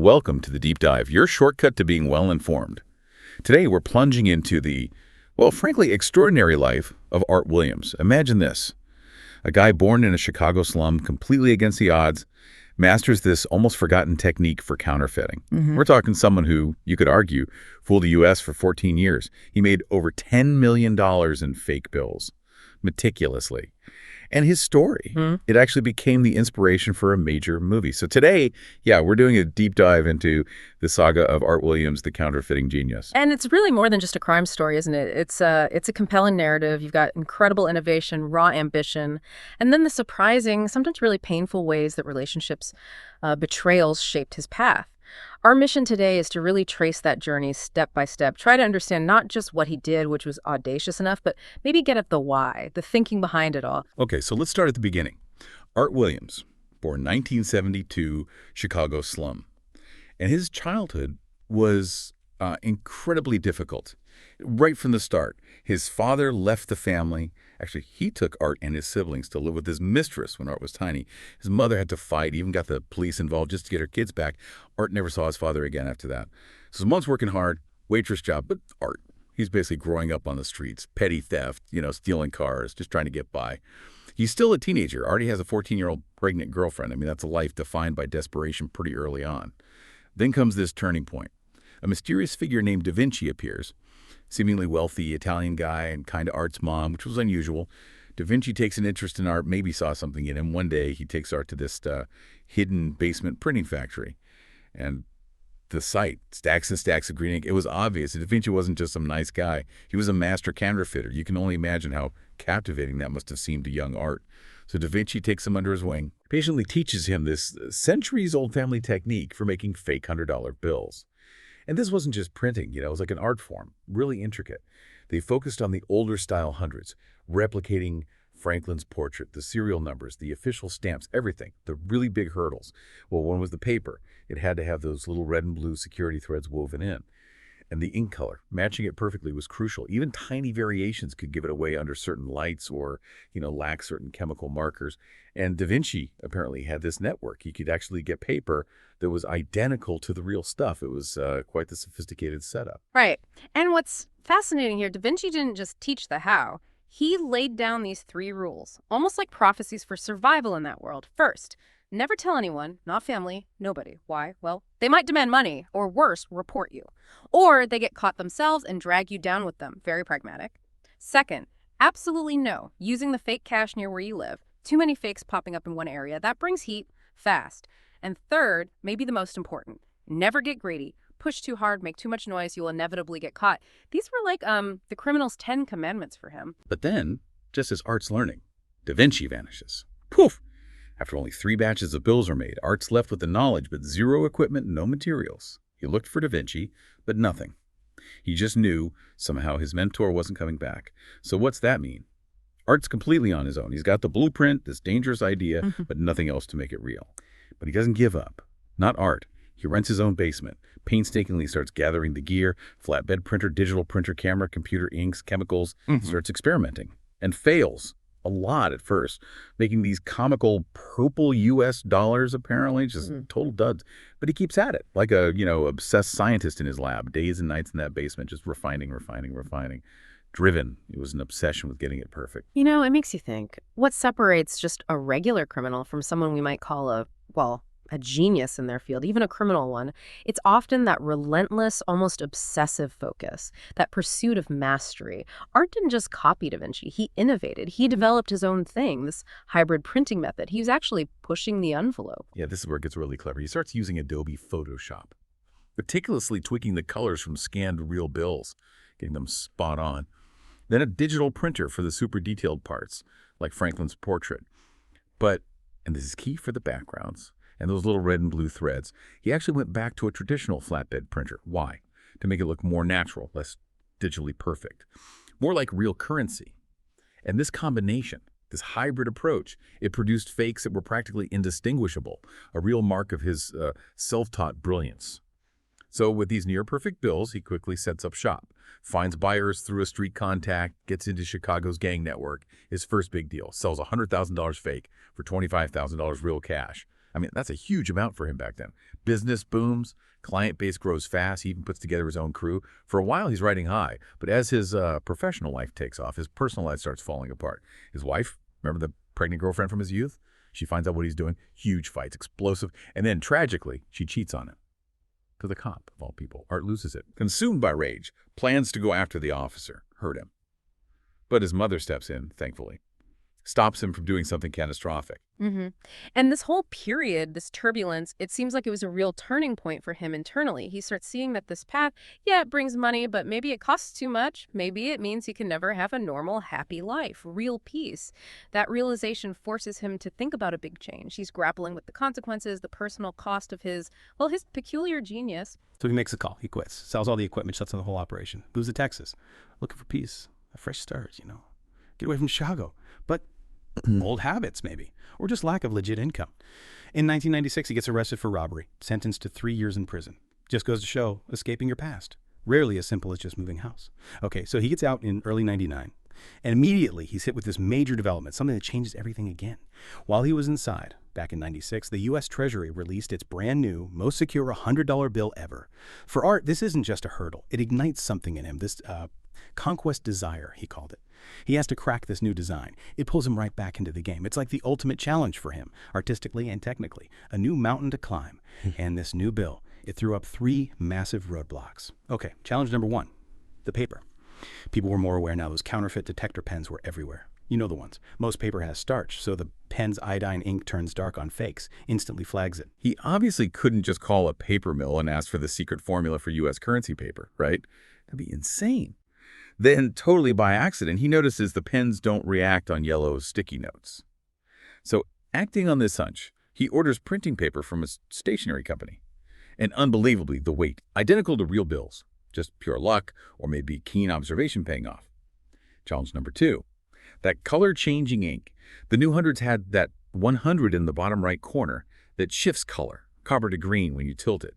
Welcome to the Deep Dive, your shortcut to being well-informed. Today, we're plunging into the, well, frankly, extraordinary life of Art Williams. Imagine this. A guy born in a Chicago slum, completely against the odds, masters this almost forgotten technique for counterfeiting. We're talking someone who, you could argue, fooled the U.S. for 14 years. He made over $10 million in fake bills, meticulously. And his story, it actually became the inspiration for a major movie. So today, we're doing a deep dive into the saga of Art Williams, the counterfeiting genius. And it's really more than just a crime story, isn't it? It's a compelling narrative. You've got incredible innovation, raw ambition, and then the surprising, sometimes really painful ways that relationships, betrayals shaped his path. Our mission today is to really trace that journey step by step, try to understand not just what he did, which was audacious enough, but maybe get at the why, the thinking behind it all. Okay, so let's start at the beginning. Art Williams, born 1972, Chicago slum. And his childhood was incredibly difficult. Right from the start, his father left the family. Actually, he took Art and his siblings to live with his mistress when Art was tiny. His mother had to fight, even got the police involved just to get her kids back. Art never saw his father again after that. So his mom's working hard, waitress job, but Art, he's basically growing up on the streets, petty theft, stealing cars, just trying to get by. He's still a teenager. Artie has a 14-year-old pregnant girlfriend. I mean, that's a life defined by desperation pretty early on. Then comes this turning point. A mysterious figure named Da Vinci appears. Seemingly wealthy Italian guy and kind of Art's mom, which was unusual. Da Vinci takes an interest in Art, maybe saw something in him. One day, he takes Art to this hidden basement printing factory. And the site, stacks and stacks of green ink, it was obvious Da Vinci wasn't just some nice guy. He was a master counterfeiter. You can only imagine how captivating that must have seemed to young Art. So Da Vinci takes him under his wing, patiently teaches him this centuries-old family technique for making fake $100 bills. And this wasn't just printing, it was like an art form, really intricate. They focused on the older style hundreds, replicating Franklin's portrait, the serial numbers, the official stamps, everything, the really big hurdles. Well, one was the paper. It had to have those little red and blue security threads woven in. And the ink color, matching it perfectly was crucial. Even tiny variations could give it away under certain lights or, lack certain chemical markers. And Da Vinci apparently had this network. He could actually get paper that was identical to the real stuff. It was quite the sophisticated setup. Right. And what's fascinating here, Da Vinci didn't just teach the how. He laid down these 3 rules, almost like prophecies for survival in that world. First, never tell anyone, not family, nobody. Why? Well, they might demand money, or worse, report you. Or they get caught themselves and drag you down with them. Very pragmatic. Second, absolutely no, using the fake cash near where you live. Too many fakes popping up in one area. That brings heat fast. And third, maybe the most important, never get greedy. Push too hard, make too much noise, you'll inevitably get caught. These were like the criminal's 10 commandments for him. But then, just as Art's learning, Da Vinci vanishes. Poof! After only 3 batches of bills are made, Art's left with the knowledge but 0 equipment, no materials. He looked for Da Vinci, but nothing. He just knew somehow his mentor wasn't coming back. So what's that mean? Art's completely on his own. He's got the blueprint, this dangerous idea, but nothing else to make it real. But he doesn't give up. Not Art. He rents his own basement, painstakingly starts gathering the gear, flatbed printer, digital printer, camera, computer, inks, chemicals, starts experimenting, and fails a lot at first, making these comical purple U.S. dollars, apparently, just total duds. But he keeps at it, like a, obsessed scientist in his lab, days and nights in that basement, just refining. Driven. It was an obsession with getting it perfect. It makes you think, what separates just a regular criminal from someone we might call a genius in their field, even a criminal one? It's often that relentless, almost obsessive focus, that pursuit of mastery. Art didn't just copy Da Vinci, he innovated. He developed his own thing, this hybrid printing method. He was actually pushing the envelope. Yeah, this is where it gets really clever. He starts using Adobe Photoshop, meticulously tweaking the colors from scanned real bills, getting them spot on. Then a digital printer for the super detailed parts, like Franklin's portrait. But, and this is key for the backgrounds, and those little red and blue threads, he actually went back to a traditional flatbed printer. Why? To make it look more natural, less digitally perfect. More like real currency. And this combination, this hybrid approach, it produced fakes that were practically indistinguishable, a real mark of his self-taught brilliance. So with these near-perfect bills, he quickly sets up shop, finds buyers through a street contact, gets into Chicago's gang network. His first big deal, sells $100,000 fake for $25,000 real cash. I mean, that's a huge amount for him back then. Business booms, client base grows fast, he even puts together his own crew. For a while, he's riding high, but as his professional life takes off, his personal life starts falling apart. His wife, remember the pregnant girlfriend from his youth? She finds out what he's doing, huge fights, explosive, and then, tragically, she cheats on him. To the cop, of all people. Art loses it. Consumed by rage, plans to go after the officer, hurt him. But his mother steps in, thankfully, stops him from doing something catastrophic. Mm-hmm. And this whole period, this turbulence, it seems like it was a real turning point for him internally. He starts seeing that this path, yeah, it brings money, but maybe it costs too much. Maybe it means he can never have a normal, happy life, real peace. That realization forces him to think about a big change. He's grappling with the consequences, the personal cost of his peculiar genius. So he makes a call. He quits, sells all the equipment, shuts down the whole operation, moves to Texas, looking for peace, a fresh start, Get away from Chicago. But old habits, maybe, or just lack of legit income. In 1996, he gets arrested for robbery, sentenced to 3 years in prison. Just goes to show, escaping your past. Rarely as simple as just moving house. Okay, so he gets out in early 99, and immediately he's hit with this major development, something that changes everything again. While he was inside, back in 96, the U.S. Treasury released its brand new, most secure $100 bill ever. For Art, this isn't just a hurdle. It ignites something in him, this conquest desire, he called it. He has to crack this new design. It pulls him right back into the game. It's like the ultimate challenge for him, artistically and technically. A new mountain to climb. And this new bill, it threw up 3 massive roadblocks. Okay, challenge number 1, the paper. People were more aware now. Those counterfeit detector pens were everywhere. You know the ones. Most paper has starch, so the pen's iodine ink turns dark on fakes, instantly flags it. He obviously couldn't just call a paper mill and ask for the secret formula for U.S. currency paper, right? That'd be insane. Then, totally by accident, he notices the pens don't react on yellow sticky notes. So, acting on this hunch, he orders printing paper from a stationery company. And unbelievably, the weight, identical to real bills. Just pure luck, or maybe keen observation paying off. Challenge number 2, that color-changing ink. The new hundreds had that 100 in the bottom right corner that shifts color, copper to green when you tilt it.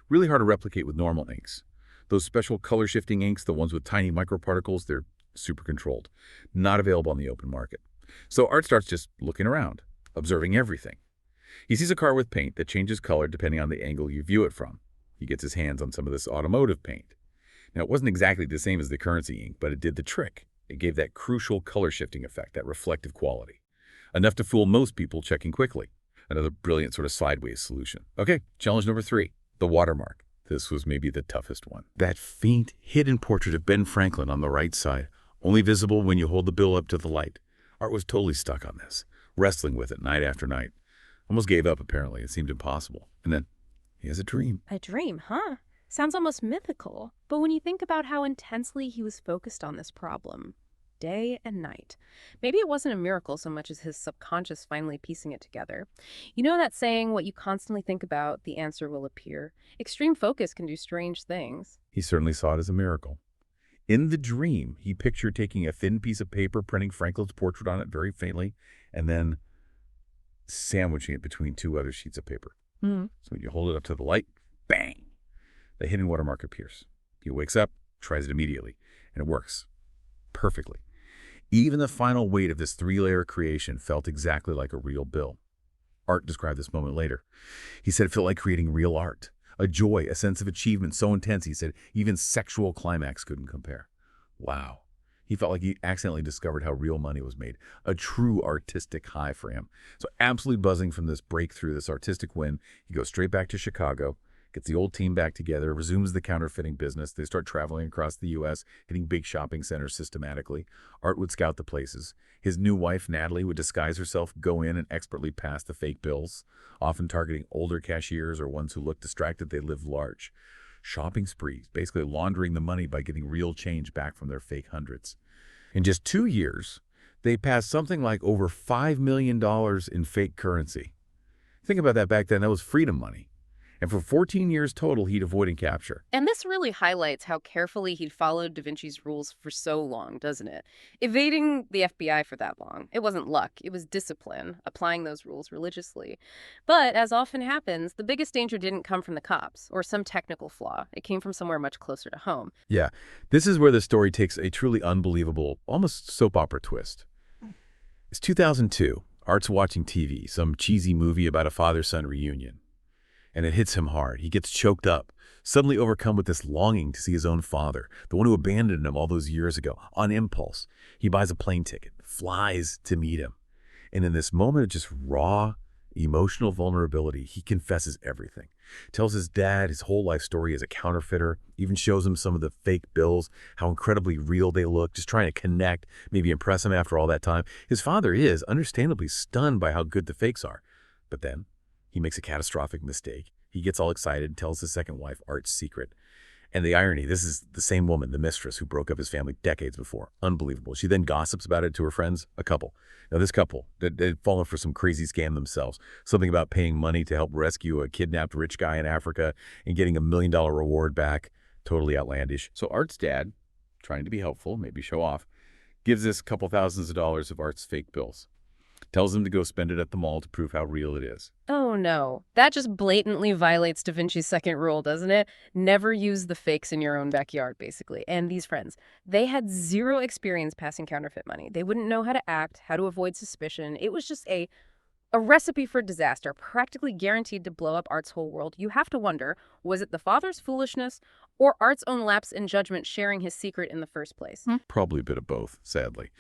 Really hard to replicate with normal inks. Those special color-shifting inks, the ones with tiny microparticles, they're super controlled. Not available on the open market. So Art starts just looking around, observing everything. He sees a car with paint that changes color depending on the angle you view it from. He gets his hands on some of this automotive paint. Now, it wasn't exactly the same as the currency ink, but it did the trick. It gave that crucial color-shifting effect, that reflective quality. Enough to fool most people checking quickly. Another brilliant sort of sideways solution. Okay, challenge number 3, the watermark. This was maybe the toughest one. That faint, hidden portrait of Ben Franklin on the right side, only visible when you hold the bill up to the light. Art was totally stuck on this, wrestling with it night after night. Almost gave up, apparently. It seemed impossible. And then he has a dream. A dream, huh? Sounds almost mythical. But when you think about how intensely he was focused on this problem, day and night, maybe it wasn't a miracle so much as his subconscious finally piecing it together. You know that saying, what you constantly think about, the answer will appear? Extreme focus can do strange things. He certainly saw it as a miracle. In the dream, he pictured taking a thin piece of paper, printing Franklin's portrait on it very faintly, and then sandwiching it between 2 other sheets of paper. Mm-hmm. So when you hold it up to the light, bang, the hidden watermark appears. He wakes up, tries it immediately, and it works perfectly. Even the final weight of this 3-layer creation felt exactly like a real bill. Art described this moment later. He said it felt like creating real art. A joy, a sense of achievement so intense, he said, even sexual climax couldn't compare. Wow. He felt like he accidentally discovered how real money was made. A true artistic high for him. So absolutely buzzing from this breakthrough, this artistic win, he goes straight back to Chicago, gets the old team back together, resumes the counterfeiting business. They start traveling across the U.S., hitting big shopping centers systematically. Art would scout the places. His new wife, Natalie, would disguise herself, go in and expertly pass the fake bills, often targeting older cashiers or ones who looked distracted. They lived large. Shopping sprees, basically laundering the money by getting real change back from their fake hundreds. In just 2 years, they passed something like over $5 million in fake currency. Think about that back then. That was freedom money. And for 14 years total, he'd avoided capture. And this really highlights how carefully he'd followed Da Vinci's rules for so long, doesn't it? Evading the FBI for that long. It wasn't luck, it was discipline, applying those rules religiously. But, as often happens, the biggest danger didn't come from the cops or some technical flaw. It came from somewhere much closer to home. Yeah, this is where the story takes a truly unbelievable, almost soap opera twist. It's 2002. Art's watching TV, some cheesy movie about a father-son reunion, and it hits him hard. He gets choked up, suddenly overcome with this longing to see his own father, the one who abandoned him all those years ago. On impulse, he buys a plane ticket, flies to meet him. And in this moment of just raw, emotional vulnerability, he confesses everything. Tells his dad his whole life story as a counterfeiter, even shows him some of the fake bills, how incredibly real they look, just trying to connect, maybe impress him after all that time. His father is, understandably, stunned by how good the fakes are. But then, he makes a catastrophic mistake. He gets all excited, tells his second wife Art's secret. And the irony, this is the same woman, the mistress, who broke up his family decades before. Unbelievable. She then gossips about it to her friends, a couple. Now, this couple, they'd fallen for some crazy scam themselves. Something about paying money to help rescue a kidnapped rich guy in Africa and getting $1 million reward back. Totally outlandish. So Art's dad, trying to be helpful, maybe show off, gives this couple thousands of dollars of Art's fake bills. Tells him to go spend it at the mall to prove how real it is. Oh no, that just blatantly violates Da Vinci's second rule, doesn't it? Never use the fakes in your own backyard, basically. And these friends, they had zero experience passing counterfeit money. They wouldn't know how to act, how to avoid suspicion. It was just a recipe for disaster, practically guaranteed to blow up Art's whole world. You have to wonder, was it the father's foolishness or Art's own lapse in judgment sharing his secret in the first place? Probably a bit of both, sadly.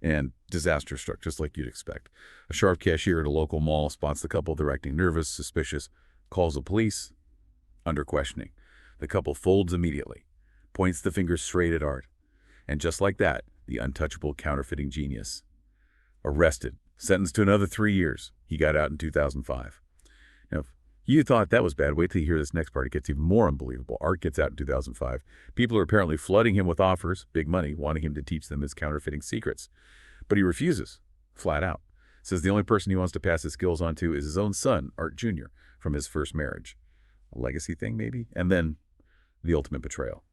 And disaster struck, just like you'd expect. A sharp cashier at a local mall spots the couple. They're acting nervous, suspicious, calls the police. Under questioning, the couple folds immediately, points the finger straight at Art. And just like that, the untouchable counterfeiting genius. Arrested, sentenced to another 3 years. He got out in 2005. Now, if you thought that was bad, wait till you hear this next part. It gets even more unbelievable. Art gets out in 2005. People are apparently flooding him with offers, big money, wanting him to teach them his counterfeiting secrets. But he refuses, flat out. Says the only person he wants to pass his skills on to is his own son, Art Jr., from his first marriage. A legacy thing, maybe? And then the ultimate betrayal.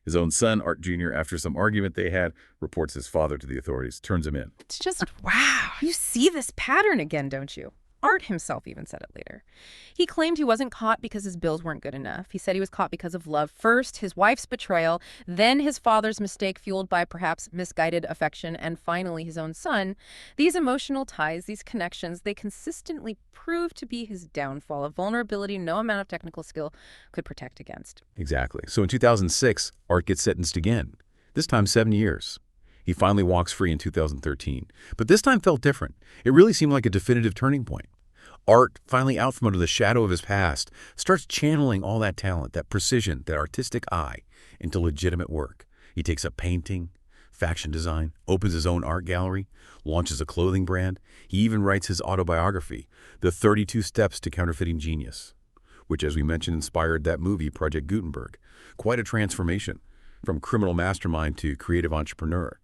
His own son, Art Jr., after some argument they had, reports his father to the authorities, turns him in. It's just, wow. You see this pattern again, don't you? Art himself even said it later. He claimed he wasn't caught because his bills weren't good enough. He said he was caught because of love. First, his wife's betrayal, then his father's mistake fueled by perhaps misguided affection, and finally his own son. These emotional ties, these connections, they consistently proved to be his downfall, a vulnerability no amount of technical skill could protect against. Exactly. So in 2006, Art gets sentenced again, this time 7 years. He finally walks free in 2013. But this time felt different. It really seemed like a definitive turning point. Art, finally out from under the shadow of his past, starts channeling all that talent, that precision, that artistic eye into legitimate work. He takes up painting, fashion design, opens his own art gallery, launches a clothing brand. He even writes his autobiography, The 32 Steps to Counterfeiting Genius, which, as we mentioned, inspired that movie, Project Gutenberg. Quite a transformation from criminal mastermind to creative entrepreneur.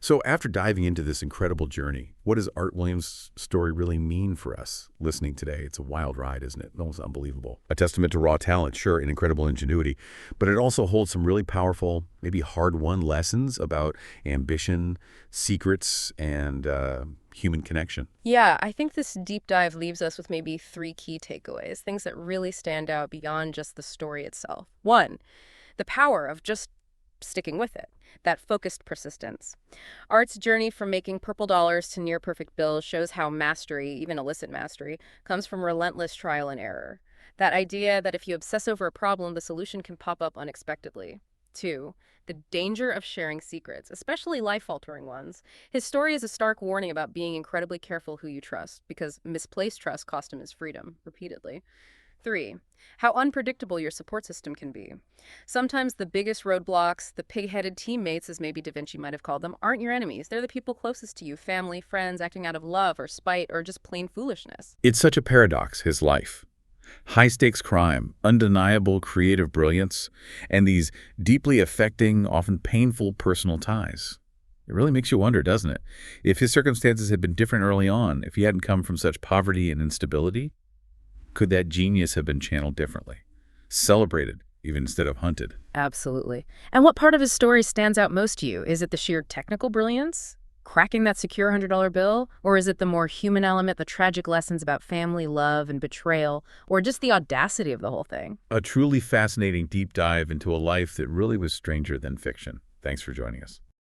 So after diving into this incredible journey, what does Art Williams' story really mean for us listening today? It's a wild ride, isn't it? Almost unbelievable. A testament to raw talent, sure, and incredible ingenuity, but it also holds some really powerful, maybe hard-won lessons about ambition, secrets, and human connection. Yeah, I think this deep dive leaves us with maybe 3 key takeaways, things that really stand out beyond just the story itself. 1, the power of just sticking with it, that focused persistence. Art's journey from making purple dollars to near-perfect bills shows how mastery, even illicit mastery, comes from relentless trial and error. That idea that if you obsess over a problem, the solution can pop up unexpectedly. 2, the danger of sharing secrets, especially life-altering ones. His story is a stark warning about being incredibly careful who you trust, because misplaced trust cost him his freedom, repeatedly. 3, how unpredictable your support system can be. Sometimes the biggest roadblocks, the pig-headed teammates, as maybe Da Vinci might have called them, aren't your enemies. They're the people closest to you, family, friends, acting out of love or spite or just plain foolishness. It's such a paradox, his life. High-stakes crime, undeniable creative brilliance, and these deeply affecting, often painful personal ties. It really makes you wonder, doesn't it? If his circumstances had been different early on, if he hadn't come from such poverty and instability, could that genius have been channeled differently, celebrated even instead of hunted? Absolutely. And what part of his story stands out most to you? Is it the sheer technical brilliance, cracking that secure $100 bill? Or is it the more human element, the tragic lessons about family, love, and betrayal, or just the audacity of the whole thing? A truly fascinating deep dive into a life that really was stranger than fiction. Thanks for joining us.